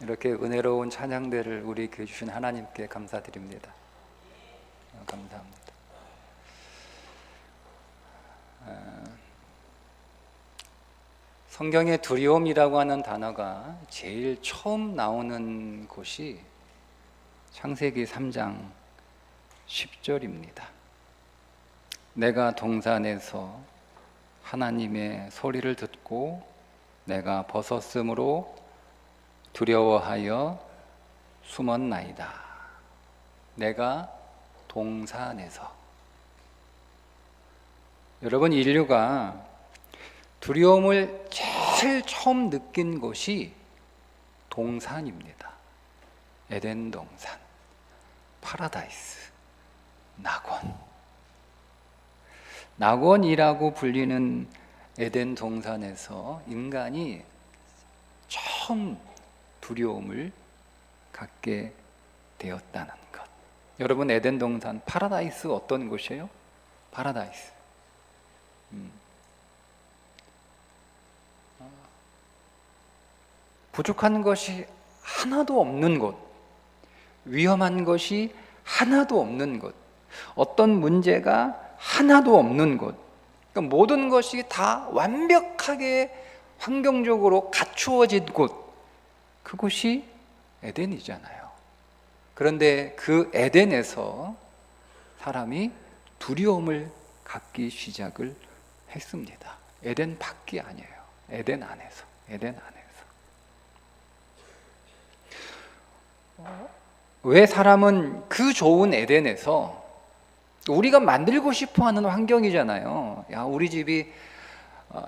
이렇게 은혜로운 찬양대를 우리에게 주신 하나님께 감사드립니다. 감사합니다. 성경에 두려움이라고 하는 단어가 제일 처음 나오는 곳이 창세기 3장 10절입니다. 내가 동산에서 하나님의 소리를 듣고 내가 벗었으므로 두려워하여 숨었나이다. 내가 동산에서. 여러분, 인류가 두려움을 제일 처음 느낀 곳이 동산입니다. 에덴 동산, 파라다이스, 낙원. 낙원이라고 불리는 에덴 동산에서 인간이 처음 두려움을 갖게 되었다는 것. 여러분, 에덴 동산, 파라다이스 어떤 곳이에요? 파라다이스. 부족한 것이 하나도 없는 곳, 위험한 것이 하나도 없는 곳, 어떤 문제가 하나도 없는 곳, 그러니까 모든 것이 다 완벽하게 환경적으로 갖추어진 곳, 그곳이 에덴이잖아요. 그런데 그 에덴에서 사람이 두려움을 갖기 시작을 했습니다. 에덴 밖이 아니에요. 에덴 안에서. 왜 사람은 그 좋은 에덴에서, 우리가 만들고 싶어하는 환경이잖아요. 야, 우리 집이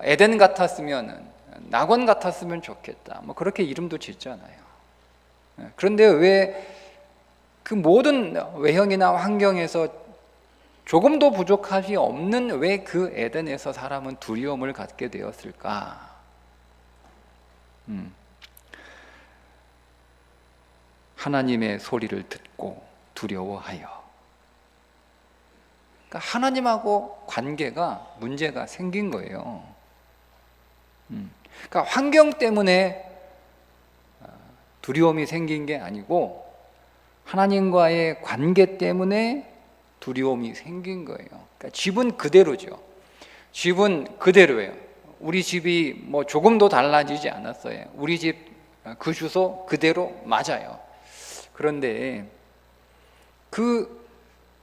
에덴 같았으면, 낙원 같았으면 좋겠다. 뭐 그렇게 이름도 짓잖아요. 그런데 왜 그 모든 외형이나 환경에서 조금도 부족함이 없는 왜 그 에덴에서 사람은 두려움을 갖게 되었을까? 하나님의 소리를 듣고 두려워하여. 그러니까 하나님하고 관계가 문제가 생긴 거예요. 그러니까 환경 때문에 두려움이 생긴 게 아니고 하나님과의 관계 때문에 두려움이 생긴 거예요. 그러니까 집은 그대로죠. 집은 그대로예요. 우리 집이 뭐 조금도 달라지지 않았어요. 우리 집 그 주소 그대로 맞아요. 그런데 그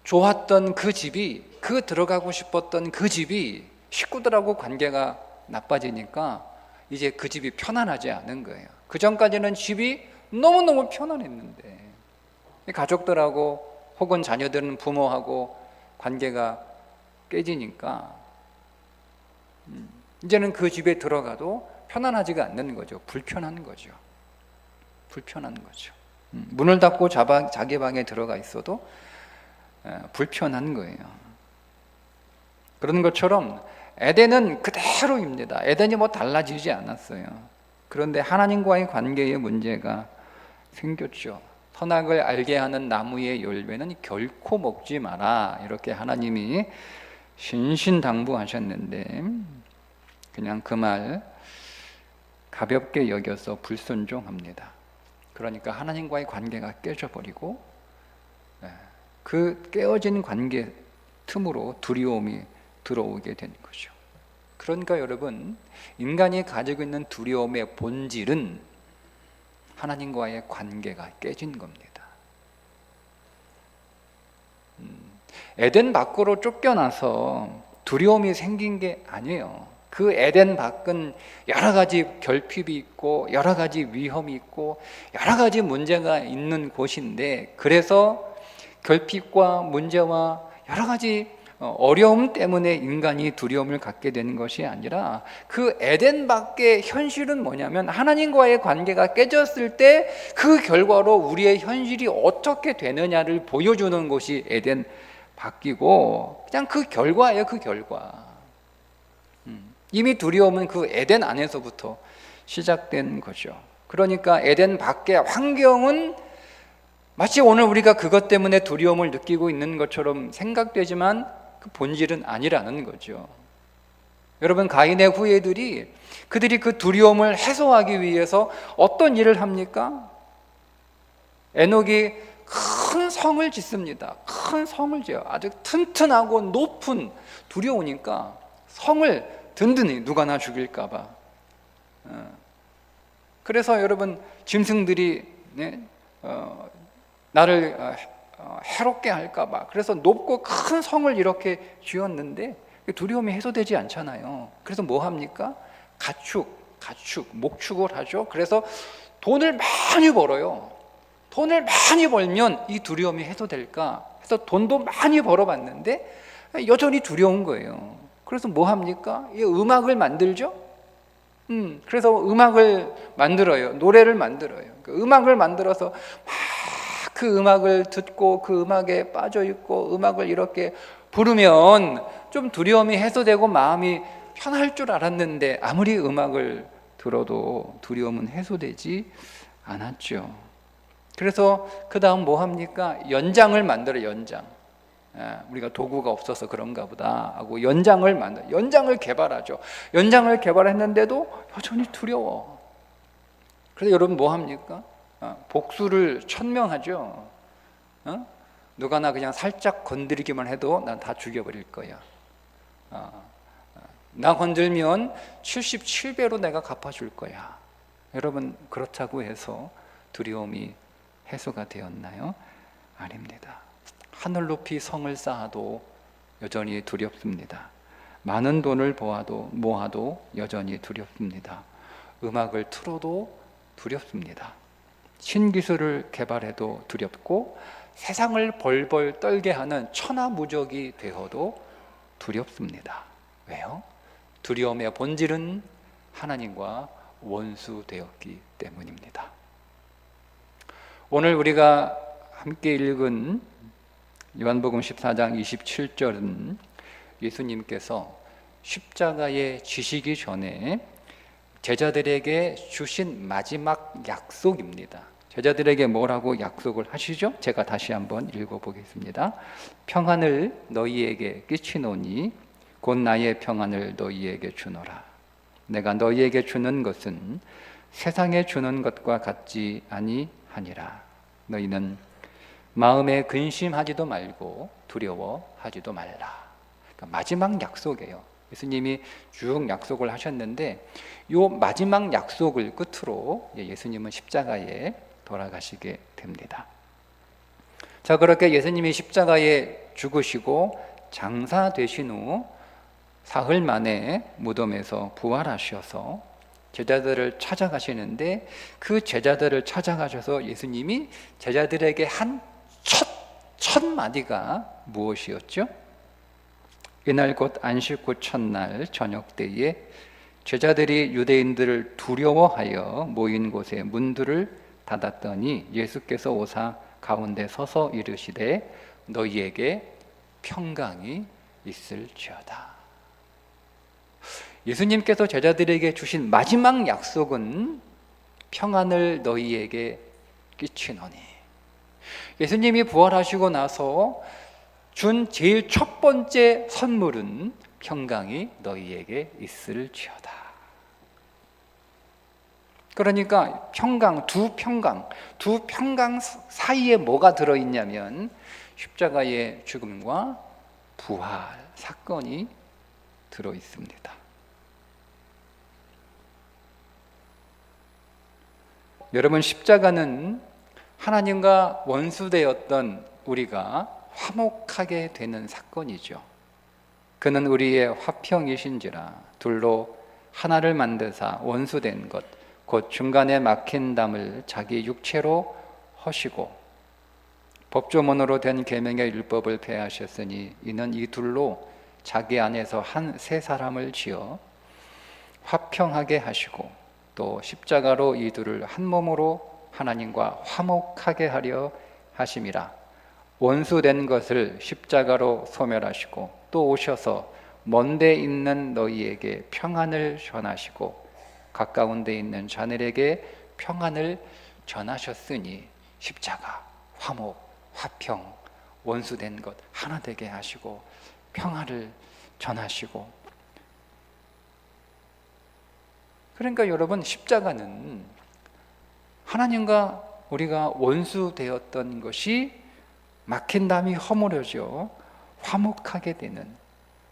좋았던 그 집이, 그 들어가고 싶었던 그 집이 식구들하고 관계가 나빠지니까 이제 그 집이 편안하지 않은 거예요. 그 전까지는 집이 너무너무 편안했는데 가족들하고 혹은 자녀들은 부모하고 관계가 깨지니까 이제는 그 집에 들어가도 편안하지가 않는 거죠. 불편한 거죠. 문을 닫고 자기 방에 들어가 있어도 불편한 거예요. 그런 것처럼 에덴은 그대로입니다. 에덴이 뭐 달라지지 않았어요. 그런데 하나님과의 관계에 문제가 생겼죠. 선악을 알게 하는 나무의 열매는 결코 먹지 마라, 이렇게 하나님이 신신당부하셨는데 그냥 그 말 가볍게 여겨서 불순종합니다. 그러니까 하나님과의 관계가 깨져버리고 그 깨어진 관계 틈으로 두려움이 들어오게 되는 거죠. 그러니까 여러분, 인간이 가지고 있는 두려움의 본질은 하나님과의 관계가 깨진 겁니다. 에덴 밖으로 쫓겨나서 두려움이 생긴 게 아니에요. 그 에덴 밖은 여러 가지 결핍이 있고 여러 가지 위험이 있고 여러 가지 문제가 있는 곳인데, 그래서 결핍과 문제와 여러 가지 어려움 때문에 인간이 두려움을 갖게 되는 것이 아니라 그 에덴 밖의 현실은 뭐냐면 하나님과의 관계가 깨졌을 때 그 결과로 우리의 현실이 어떻게 되느냐를 보여주는 것이 에덴 밖이고, 그냥 그 결과예요. 그 결과. 이미 두려움은 그 에덴 안에서부터 시작된 거죠. 그러니까 에덴 밖의 환경은 마치 오늘 우리가 그것 때문에 두려움을 느끼고 있는 것처럼 생각되지만 그 본질은 아니라는 거죠. 여러분, 가인의 후예들이 그들이 그 두려움을 해소하기 위해서 어떤 일을 합니까? 에녹이 큰 성을 짓습니다. 큰 성을 지어요. 아주 튼튼하고 높은, 두려우니까 성을 든든히 누가 나 죽일까 봐. 그래서 여러분, 짐승들이 나를 해롭게 할까 봐, 그래서 높고 큰 성을 이렇게 지었는데 두려움이 해소되지 않잖아요. 그래서 뭐 합니까? 가축, 목축을 하죠. 그래서 돈을 많이 벌어요. 돈을 많이 벌면 이 두려움이 해소될까 해서 돈도 많이 벌어봤는데 여전히 두려운 거예요. 그래서 뭐 합니까? 이 음악을 만들죠. 그래서 음악을 만들어요. 노래를 만들어요. 음악을 만들어서 막 그 음악을 듣고 그 음악에 빠져 있고 음악을 이렇게 부르면 좀 두려움이 해소되고 마음이 편할 줄 알았는데 아무리 음악을 들어도 두려움은 해소되지 않았죠. 그래서 그 다음 뭐 합니까? 연장을 만들어요. 연장. 우리가 도구가 없어서 그런가 보다 하고 연장을 개발하죠. 연장을 개발했는데도 여전히 두려워. 그래서 여러분 뭐 합니까? 복수를 천명하죠. 누가 나 그냥 살짝 건드리기만 해도 난 다 죽여버릴 거야. 나 건들면 77배로 내가 갚아줄 거야. 여러분, 그렇다고 해서 두려움이 해소가 되었나요? 아닙니다. 하늘 높이 성을 쌓아도 여전히 두렵습니다. 많은 돈을 모아도 여전히 두렵습니다. 음악을 틀어도 두렵습니다. 신기술을 개발해도 두렵고 세상을 벌벌 떨게 하는 천하무적이 되어도 두렵습니다. 왜요? 두려움의 본질은 하나님과 원수되었기 때문입니다. 오늘 우리가 함께 읽은 요한복음 14장 27절은 예수님께서 십자가에 지시기 전에 제자들에게 주신 마지막 약속입니다. 제자들에게 뭐라고 약속을 하시죠? 제가 다시 한번 읽어보겠습니다. 평안을 너희에게 끼치노니 곧 나의 평안을 너희에게 주노라. 내가 너희에게 주는 것은 세상에 주는 것과 같지 아니하니라. 너희는 마음에 근심하지도 말고 두려워하지도 말라. 그러니까 마지막 약속이에요. 예수님이 쭉 약속을 하셨는데 이 마지막 약속을 끝으로 예수님은 십자가에 돌아가시게 됩니다. 자, 그렇게 예수님이 십자가에 죽으시고 장사되신 후 사흘 만에 무덤에서 부활하셔서 제자들을 찾아가시는데 그 제자들을 찾아가셔서 예수님이 제자들에게 한 첫 마디가 무엇이었죠? 이날 곧 안식 후 첫날 저녁 때에 제자들이 유대인들을 두려워하여 모인 곳에 문들을 닫았더니 예수께서 오사 가운데 서서 이르시되 너희에게 평강이 있을지어다. 예수님께서 제자들에게 주신 마지막 약속은 평안을 너희에게 끼치노니, 예수님이 부활하시고 나서 준 제일 첫 번째 선물은 평강이 너희에게 있을지어다. 그러니까 두 평강 사이에 뭐가 들어있냐면 십자가의 죽음과 부활 사건이 들어있습니다. 여러분, 십자가는 하나님과 원수되었던 우리가 화목하게 되는 사건이죠. 그는 우리의 화평이신지라 둘로 하나를 만드사 원수된 것 곧 중간에 막힌 담을 자기 육체로 허시고 법조문으로 된 계명의 율법을 폐하셨으니 이는 이 둘로 자기 안에서 한 세 사람을 지어 화평하게 하시고 또 십자가로 이 둘을 한 몸으로 하나님과 화목하게 하려 하심이라. 원수된 것을 십자가로 소멸하시고 또 오셔서 먼데 있는 너희에게 평안을 전하시고 가까운 데 있는 자들에게 평안을 전하셨으니 십자가, 화목, 화평, 원수된 것 하나 되게 하시고 평안을 전하시고. 그러니까 여러분, 십자가는 하나님과 우리가 원수 되었던 것이 막힌 담이 허물어져 화목하게 되는,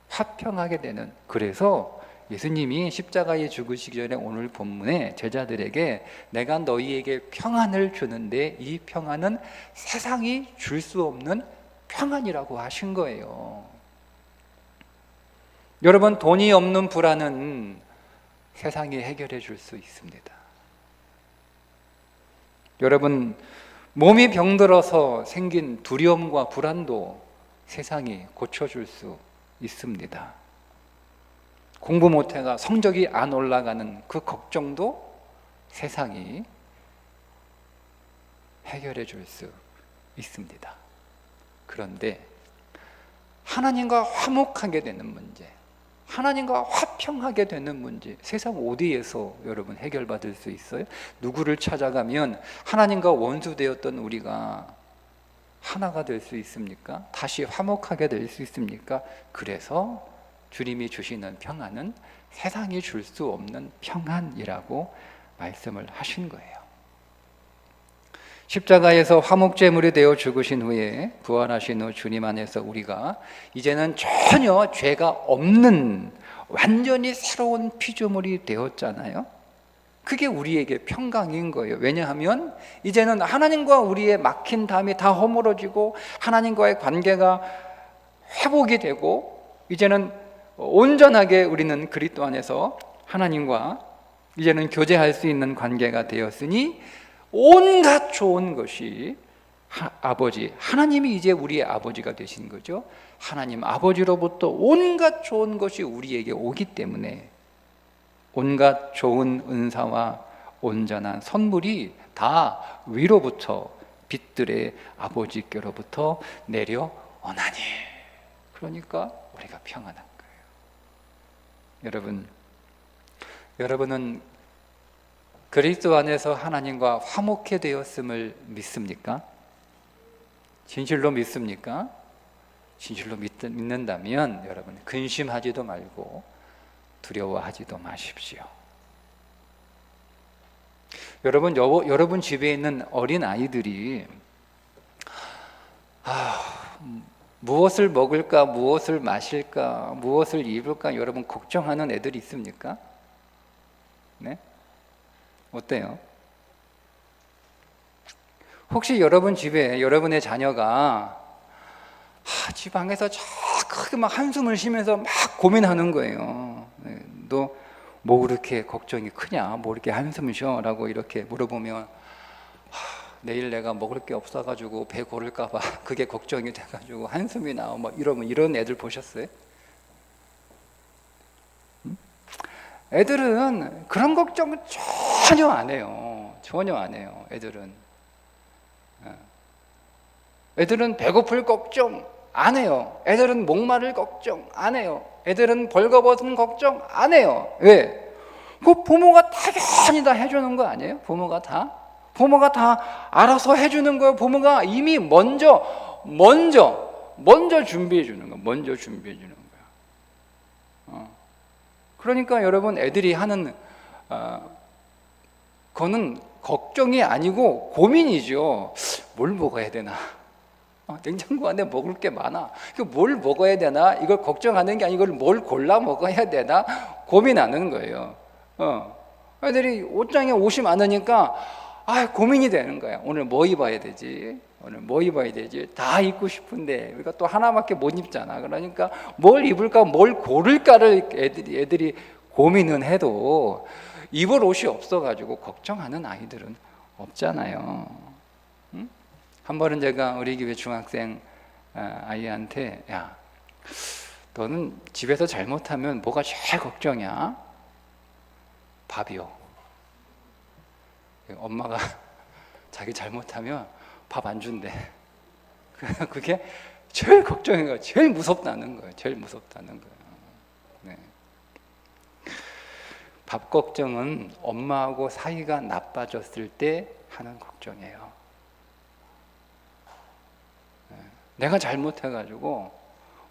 화평하게 되는. 그래서 예수님이 십자가에 죽으시기 전에 오늘 본문에 제자들에게 내가 너희에게 평안을 주는데 이 평안은 세상이 줄 수 없는 평안이라고 하신 거예요. 여러분, 돈이 없는 불안은 세상이 해결해 줄 수 있습니다. 여러분, 몸이 병들어서 생긴 두려움과 불안도 세상이 고쳐줄 수 있습니다. 공부 못해가 성적이 안 올라가는 그 걱정도 세상이 해결해 줄 수 있습니다. 그런데 하나님과 화목하게 되는 문제, 하나님과 화평하게 되는 문제, 세상 어디에서 여러분 해결받을 수 있어요? 누구를 찾아가면 하나님과 원수되었던 우리가 하나가 될 수 있습니까? 다시 화목하게 될 수 있습니까? 그래서 주님이 주시는 평안은 세상이 줄 수 없는 평안이라고 말씀을 하신 거예요. 십자가에서 화목제물이 되어 죽으신 후에 부활하신 후 주님 안에서 우리가 이제는 전혀 죄가 없는 완전히 새로운 피조물이 되었잖아요. 그게 우리에게 평강인 거예요. 왜냐하면 이제는 하나님과 우리의 막힌 담이 다 허물어지고 하나님과의 관계가 회복이 되고 이제는 온전하게 우리는 그리스도 안에서 하나님과 이제는 교제할 수 있는 관계가 되었으니 온갖 좋은 것이 아버지, 하나님이 이제 우리의 아버지가 되신 거죠. 하나님 아버지로부터 온갖 좋은 것이 우리에게 오기 때문에 온갖 좋은 은사와 온전한 선물이 다 위로부터 빛들의 아버지께로부터 내려오나니. 그러니까 우리가 평안한 거예요. 여러분은 그리스도 안에서 하나님과 화목해 되었음을 믿습니까? 진실로 믿습니까? 진실로 믿는다면 여러분 근심하지도 말고 두려워하지도 마십시오. 여러분 집에 있는 어린 아이들이 무엇을 먹을까, 무엇을 마실까, 무엇을 입을까 여러분 걱정하는 애들이 있습니까? 네? 어때요? 혹시 여러분 집에 여러분의 자녀가 지방에서 저 크게 막 한숨을 쉬면서 막 고민하는 거예요. 너 뭐 그렇게 걱정이 크냐? 뭐 이렇게 한숨을 쉬어? 라고 이렇게 물어보면 내일 내가 먹을 게 없어가지고 배 고를까 봐 그게 걱정이 돼가지고 한숨이 나와. 뭐 이런 애들 보셨어요? 애들은 그런 걱정은 전혀 안 해요. 전혀 안 해요. 애들은 배고플 걱정 안 해요. 애들은 목마를 걱정 안 해요. 애들은 벌거벗은 걱정 안 해요. 왜? 그 부모가 당연히 다 해주는 거 아니에요? 부모가 다 알아서 해주는 거예요. 부모가 이미 먼저 준비해 주는 거, 먼저 준비해 주는 거야. 그러니까 여러분 애들이 하는 그거는 걱정이 아니고 고민이죠. 뭘 먹어야 되나? 냉장고 안에 먹을 게 많아. 뭘 먹어야 되나? 이걸 걱정하는 게 아니고 뭘 골라 먹어야 되나? 고민하는 거예요. 애들이 옷장에 옷이 많으니까 고민이 되는 거야. 오늘 뭐 입어야 되지? 다 입고 싶은데 우리가 또 하나밖에 못 입잖아. 그러니까 뭘 입을까, 뭘 고를까를 애들이 고민은 해도 입을 옷이 없어가지고 걱정하는 아이들은 없잖아요. 한 번은 제가 우리 교회 중학생 아이한테 야, 너는 집에서 잘못하면 뭐가 제일 걱정이야? 밥이요. 엄마가 자기 잘못하면 밥 안 준대. 그게 제일 걱정인 거예요. 제일 무섭다는 거예요. 네. 밥 걱정은 엄마하고 사이가 나빠졌을 때 하는 걱정이에요. 내가 잘못해가지고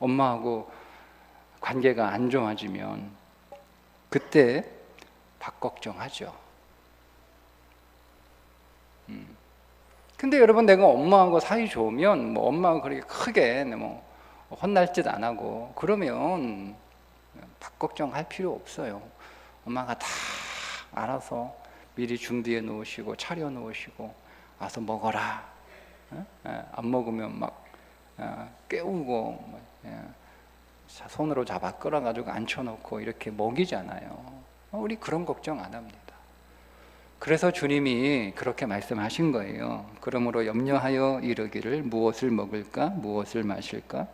엄마하고 관계가 안 좋아지면 그때 밥 걱정하죠. 근데 여러분, 내가 엄마하고 사이 좋으면 뭐 엄마가 그렇게 크게 뭐 혼날 짓 안 하고 그러면 밥 걱정할 필요 없어요. 엄마가 다 알아서 미리 준비해 놓으시고 차려 놓으시고 와서 먹어라. 안 먹으면 막 깨우고 손으로 잡아 끌어가지고 앉혀놓고 이렇게 먹이잖아요. 우리 그런 걱정 안 합니다. 그래서 주님이 그렇게 말씀하신 거예요. 그러므로 염려하여 이르기를 무엇을 먹을까, 무엇을 마실까,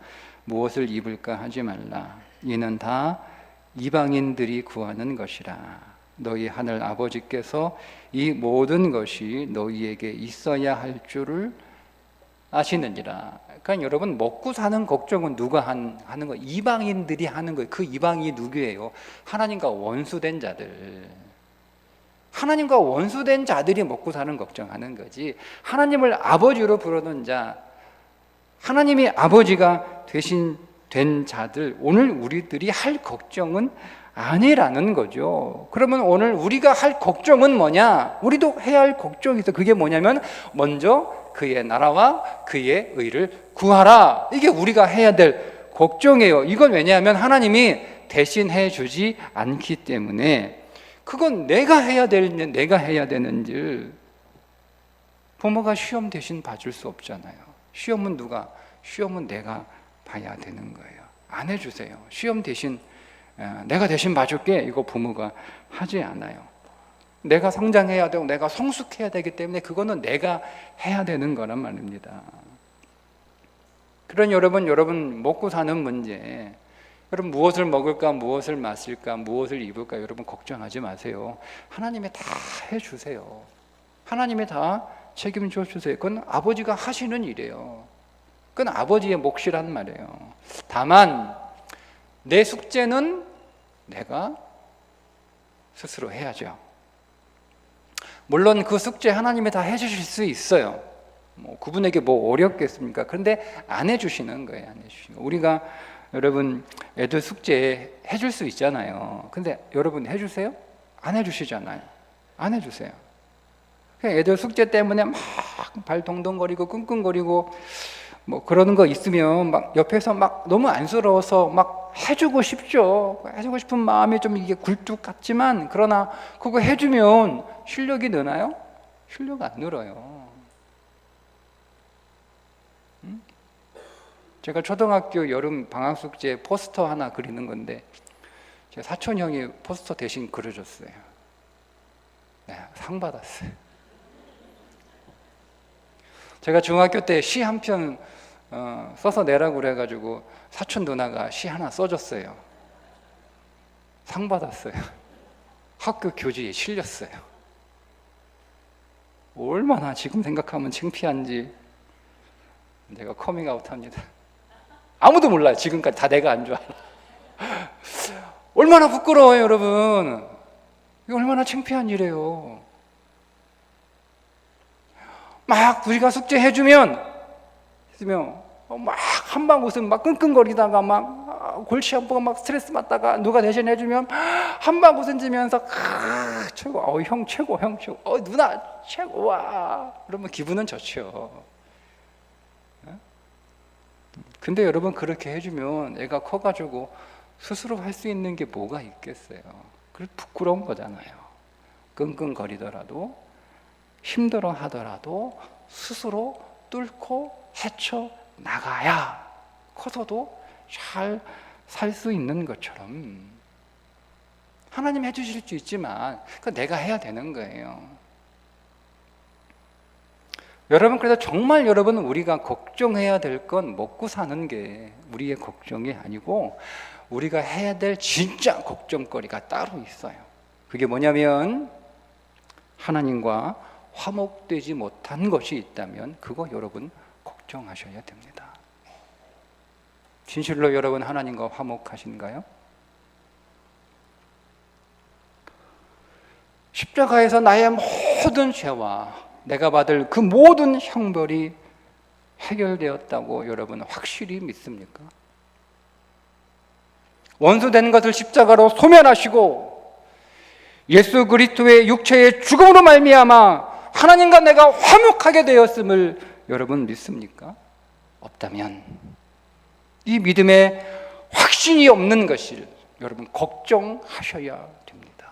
무엇을 입을까 하지 말라. 이는 다 이방인들이 구하는 것이라. 너희 하늘 아버지께서 이 모든 것이 너희에게 있어야 할 줄을 아시느니라. 그러니까 여러분, 먹고 사는 걱정은 누가 하는 거예요? 이방인들이 하는 거예요. 그 이방인이 누구예요? 하나님과 원수된 자들. 하나님과 원수된 자들이 먹고 사는 걱정하는 거지, 하나님을 아버지로 부르는 자, 하나님이 아버지가 되신 된 자들, 오늘 우리들이 할 걱정은 아니라는 거죠. 그러면 오늘 우리가 할 걱정은 뭐냐? 우리도 해야 할 걱정이 있어. 그게 뭐냐면 먼저 그의 나라와 그의 의를 구하라. 이게 우리가 해야 될 걱정이에요. 이건 왜냐하면 하나님이 대신해 주지 않기 때문에. 그건 내가 해야 되는지. 부모가 시험 대신 봐줄 수 없잖아요. 시험은 내가 봐야 되는 거예요. 안 해주세요. 시험 대신 내가 대신 봐줄게, 이거 부모가 하지 않아요. 내가 성장해야 되고 내가 성숙해야 되기 때문에 그거는 내가 해야 되는 거란 말입니다. 그런 여러분 먹고 사는 문제, 여러분 무엇을 먹을까, 무엇을 마실까, 무엇을 입을까, 여러분 걱정하지 마세요. 하나님이 다 해주세요. 하나님이 다 책임져 주세요. 그건 아버지가 하시는 일이에요. 그건 아버지의 몫이란 말이에요. 다만 내 숙제는 내가 스스로 해야죠. 물론 그 숙제 하나님이 다 해주실 수 있어요. 그분에게 뭐 어렵겠습니까? 그런데 안 해주시는 거예요. 안 해주시는 거예요. 우리가 여러분 애들 숙제 해줄 수 있잖아요. 근데 여러분 해주세요? 안 해주시잖아요. 안 해주세요. 그냥 애들 숙제 때문에 막 발 동동거리고 끙끙거리고 뭐 그러는 거 있으면 막 옆에서 막 너무 안쓰러워서 막 해주고 싶죠. 해주고 싶은 마음이 좀 이게 굴뚝 같지만, 그러나 그거 해주면 실력이 느나요? 실력 안 늘어요. 제가 초등학교 여름 방학 숙제 포스터 하나 그리는 건데 제 사촌 형이 포스터 대신 그려줬어요. 네, 상 받았어요. 제가 중학교 때 시 한 편 써서 내라고 그래가지고 사촌 누나가 시 하나 써줬어요. 상 받았어요. 학교 교지에 실렸어요. 얼마나 지금 생각하면 창피한지. 내가 커밍아웃 합니다. 아무도 몰라요. 지금까지 다 내가 안 좋아. 얼마나 부끄러워요, 여러분. 이거 얼마나 창피한 일이에요. 막 우리가 숙제 해주면 막 한방 웃으면 막 끙끙거리다가 막 골치 아프고 막 스트레스 받다가 누가 대신 해주면 한방 웃음 지면서 최고, 형 최고, 형 최고, 누나 최고, 와, 그러면 기분은 좋죠. 근데 여러분 그렇게 해주면 애가 커가지고 스스로 할 수 있는 게 뭐가 있겠어요? 그래 부끄러운 거잖아요. 끙끙거리더라도 힘들어 하더라도 스스로 뚫고 헤쳐 나가야 커서도 잘 살 수 있는 것처럼. 하나님 해주실 수 있지만 그건 내가 해야 되는 거예요. 여러분, 그래서 정말 여러분 우리가 걱정해야 될 건 먹고 사는 게 우리의 걱정이 아니고 우리가 해야 될 진짜 걱정거리가 따로 있어요. 그게 뭐냐면 하나님과 화목되지 못한 것이 있다면 그거 여러분 걱정하셔야 됩니다. 진실로 여러분 하나님과 화목하신가요? 십자가에서 나의 모든 죄와 내가 받을 그 모든 형벌이 해결되었다고 여러분 확실히 믿습니까? 원수된 것을 십자가로 소멸하시고 예수 그리스도의 육체의 죽음으로 말미암아 하나님과 내가 화목하게 되었음을 여러분 믿습니까? 없다면 이 믿음에 확신이 없는 것을 여러분 걱정하셔야 됩니다.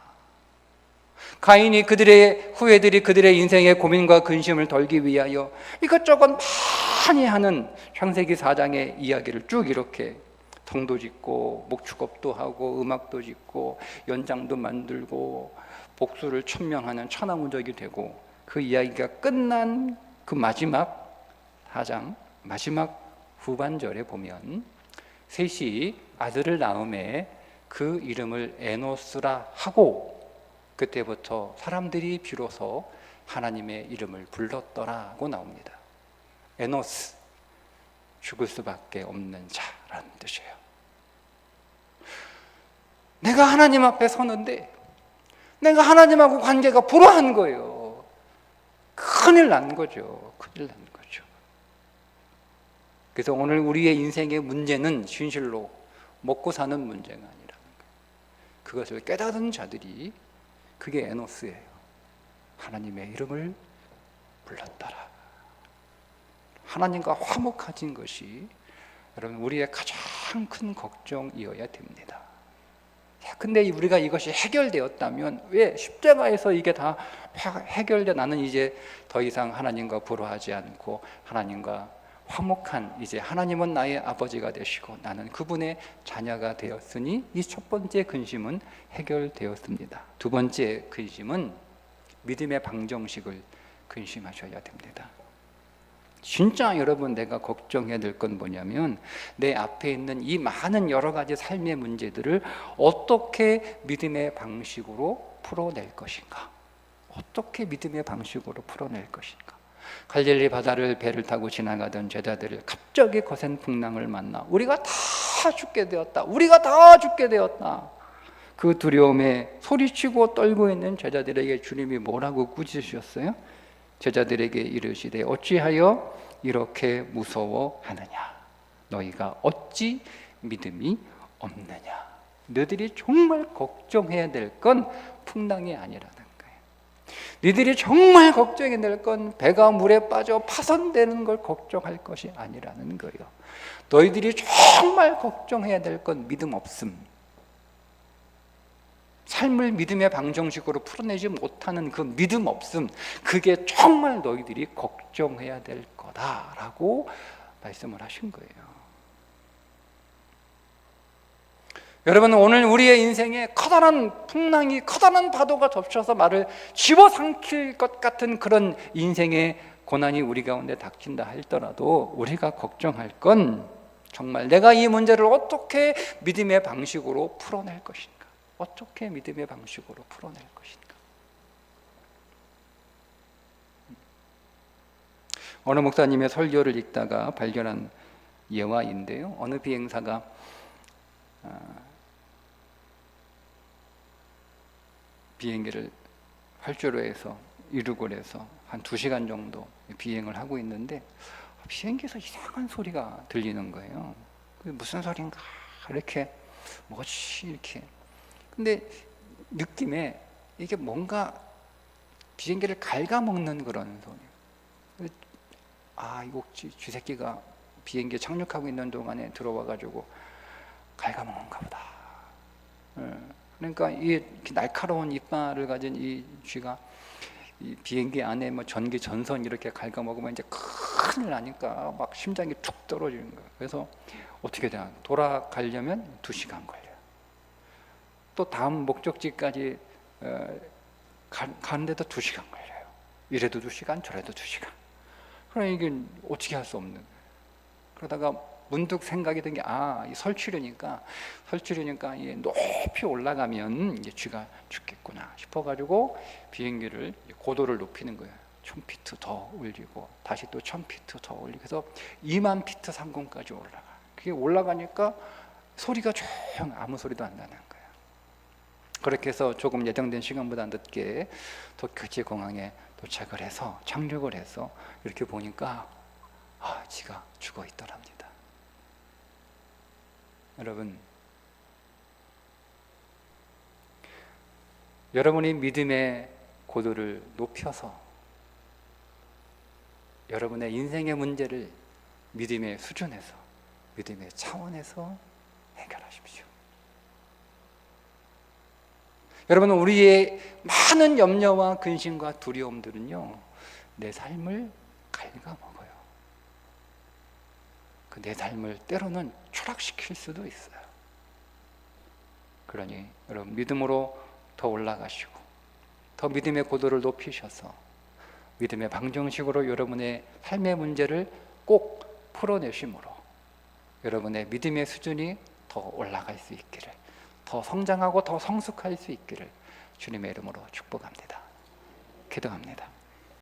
가인이 그들의 후예들이 그들의 인생의 고민과 근심을 덜기 위하여 이것저것 많이 하는 창세기 4장의 이야기를 쭉 이렇게 성도 짓고 목축업도 하고 음악도 짓고 연장도 만들고 복수를 천명하는 천하무적이 되고 그 이야기가 끝난 그 마지막 4장 마지막 후반절에 보면 셋이 아들을 낳음에 그 이름을 에노스라 하고 그때부터 사람들이 비로소 하나님의 이름을 불렀더라고 나옵니다. 에노스, 죽을 수밖에 없는 자라는 뜻이에요. 내가 하나님 앞에 서는데 내가 하나님하고 관계가 불화한 거예요. 큰일 난 거죠. 큰일 난 거죠. 그래서 오늘 우리의 인생의 문제는 진실로 먹고 사는 문제가 아니라는 거예요. 그것을 깨달은 자들이 그게 에노스예요. 하나님의 이름을 불렀더라. 하나님과 화목해진 것이 여러분 우리의 가장 큰 걱정이어야 됩니다. 근데 우리가 이것이 해결되었다면 왜 십자가에서 이게 다 해결돼 나는 이제 더 이상 하나님과 불화하지 않고 하나님과 화목한 이제 하나님은 나의 아버지가 되시고 나는 그분의 자녀가 되었으니 이 첫 번째 근심은 해결되었습니다. 두 번째 근심은 믿음의 방정식을 근심하셔야 됩니다. 진짜 여러분 내가 걱정해야 될 건 뭐냐면 내 앞에 있는 이 많은 여러 가지 삶의 문제들을 어떻게 믿음의 방식으로 풀어낼 것인가? 어떻게 믿음의 방식으로 풀어낼 것인가? 갈릴리 바다를 배를 타고 지나가던 제자들을 갑자기 거센 풍랑을 만나 우리가 다 죽게 되었다. 우리가 다 죽게 되었다. 그 두려움에 소리치고 떨고 있는 제자들에게 주님이 뭐라고 꾸짖으셨어요? 제자들에게 이르시되 어찌하여 이렇게 무서워하느냐? 너희가 어찌 믿음이 없느냐? 너희들이 정말 걱정해야 될 건 풍랑이 아니라는 거예요. 너희들이 정말 걱정해야 될 건 배가 물에 빠져 파손되는 걸 걱정할 것이 아니라는 거예요. 너희들이 정말 걱정해야 될 건 믿음 없음. 삶을 믿음의 방정식으로 풀어내지 못하는 그 믿음 없음, 그게 정말 너희들이 걱정해야 될 거다라고 말씀을 하신 거예요. 여러분, 오늘 우리의 인생에 커다란 풍랑이, 커다란 파도가 덮쳐서 말을 집어삼킬 것 같은 그런 인생의 고난이 우리 가운데 닥친다 할더라도 우리가 걱정할 건 정말 내가 이 문제를 어떻게 믿음의 방식으로 풀어낼 것인가? 어떻게 믿음의 방식으로 풀어낼 것인가? 어느 목사님의 설교를 읽다가 발견한 예화인데요. 어느 비행사가 비행기를 활주로에서 이루골에서 한 2시간 정도 비행을 하고 있는데 비행기에서 이상한 소리가 들리는 거예요. 무슨 소리인가 이렇게 뭐지 이렇게. 근데 느낌에 이게 뭔가 비행기를 갉아먹는 그런 소리. 아, 이거 혹시 쥐새끼가 비행기에 착륙하고 있는 동안에 들어와가지고 갉아먹는가 보다. 그러니까 이 날카로운 이빨을 가진 이 쥐가 이 비행기 안에 뭐 전기 전선 이렇게 갉아먹으면 이제 큰일 나니까 막 심장이 툭 떨어지는 거예요. 그래서 어떻게 되나 돌아가려면 2시간 걸려요. 또 다음 목적지까지 가는데도 2시간 걸려요. 이래도 2시간, 저래도 2시간. 그러니까 이게 어떻게 할 수 없는. 그러다가 문득 생각이 든 게 이 설치류니까 이 높이 올라가면 이제 쥐가 죽겠구나 싶어가지고 비행기를 고도를 높이는 거예요. 1000피트 더 올리고 다시 또 1000피트 더 올리고 해서 2만 피트 상공까지 올라가. 그게 올라가니까 소리가 조용 아무 소리도 안 나는 거예요. 그렇게 해서 조금 예정된 시간보다 늦게 도쿄지 공항에 도착을 해서 착륙을 해서 이렇게 보니까 쥐가 죽어 있더랍니다. 여러분, 여러분이 믿음의 고도를 높여서 여러분의 인생의 문제를 믿음의 수준에서, 믿음의 차원에서 해결하십시오. 여러분, 우리의 많은 염려와 근심과 두려움들은요, 내 삶을 갉아먹어요. 그 내 삶을 때로는 추락시킬 수도 있어요. 그러니 여러분, 믿음으로 더 올라가시고 더 믿음의 고도를 높이셔서 믿음의 방정식으로 여러분의 삶의 문제를 꼭 풀어내심으로 여러분의 믿음의 수준이 더 올라갈 수 있기를, 더 성장하고 더 성숙할 수 있기를 주님의 이름으로 축복합니다. 기도합니다.